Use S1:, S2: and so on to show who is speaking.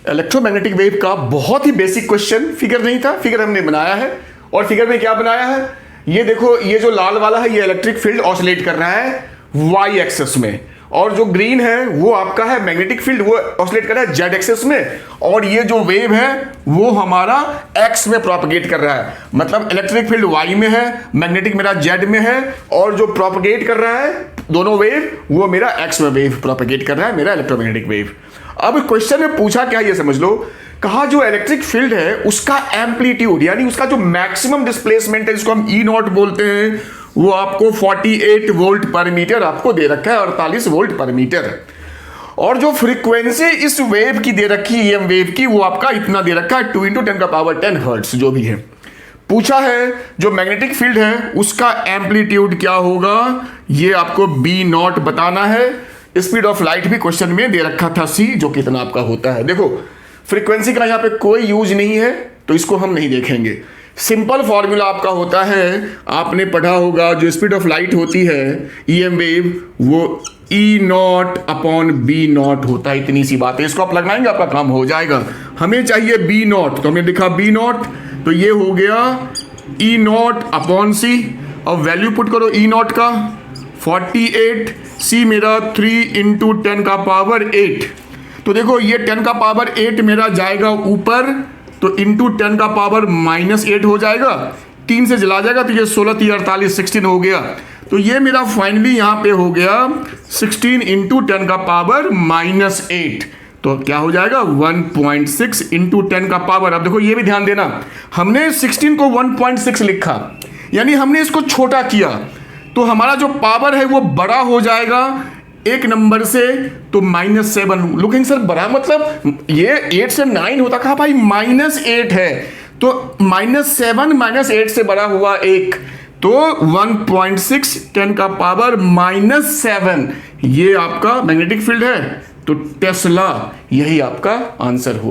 S1: Electromagnetic wave का बहुत ही basic question, figure नहीं था, फिगर हमने बनाया है। और फिगर में क्या बनाया है, ये देखो, ये जो लाल वाला है ये इलेक्ट्रिक फील्ड ऑसिलेट कर रहा है वाई एक्सिस में, और जो ग्रीन है वो आपका है मैग्नेटिक फील्ड, वो ऑसिलेट कर रहा है जेड एक्सिस में, और ये जो वेव है वो हमारा एक्स में प्रोपगेट कर रहा है। मतलब इलेक्ट्रिक फील्ड वाई में है, मैग्नेटिक मेरा जेड में है, और जो प्रोपगेट कर रहा है दोनों वेव वो मेरा एक्स में वेव प्रोपगेट कर रहा है, मेरा इलेक्ट्रोमैग्नेटिक वेव। अब क्वेश्चन में पूछा क्या, ये समझ लो, कहा जो इलेक्ट्रिक फील्ड है उसका एम्पलीट्यूड यानी उसका जो मैक्सिमम डिस्प्लेसमेंट है जिसको हम ई नॉट बोलते हैं, वो आपको 48 वोल्ट पर मीटर आपको दे रखा है, 48 वोल्ट पर मीटर। और जो फ्रीक्वेंसी इस वेव की दे रखी है, एम वेव की, वो आपका इतना दे रखा है 2 × 10⁻10 हर्ट्ज जो भी है। पूछा है जो मैग्नेटिक फील्ड है उसका एम्पलीट्यूड क्या होगा, ये आपको बी नॉट बताना है। स्पीड ऑफ लाइट भी क्वेश्चन में दे रखा था सी, जो कितना आपका होता है। देखो फ्रीक्वेंसी का यहाँ पे कोई यूज नहीं है तो इसको हम नहीं देखेंगे। सिंपल फॉर्मूला आपका होता है, आपने पढ़ा होगा, जो स्पीड ऑफ लाइट होती है ईएम वेव वो ई नॉट अपॉन बी नॉट होता है। इतनी सी बात है, इसको आप लगाएंगे आपका काम हो जाएगा। हमें चाहिए बी नॉट, तो हमने लिखा बी नॉट, तो ये हो गया ई नॉट अपॉन सी। अब वैल्यू पुट करो ई नॉट का 48, सी मेरा 3 × 10⁻8। तो देखो ये 10⁻8 मेरा जाएगा ऊपर, तो इंटू 10⁻−8 हो जाएगा, 3 से जला जाएगा तो ये 16 3 48 16 हो गया। तो ये मेरा फाइनली यहाँ पे हो गया 16 × 10⁻−8। तो क्या हो जाएगा 1.6 × 10⁻। अब देखो ये भी ध्यान देना, हमने 16 को 1.6 लिखा, यानी हमने इसको छोटा किया, तो हमारा जो पावर है वो बड़ा हो जाएगा एक नंबर से, तो -7। लुकिंग सर बड़ा मतलब ये 8 से 9 होता, कहा भाई -8 है, तो -7 -8 से बड़ा हुआ एक, तो 1.6 10⁻−7 ये आपका मैग्नेटिक फील्ड है। तो टेस्ला यही आपका आंसर हुआ।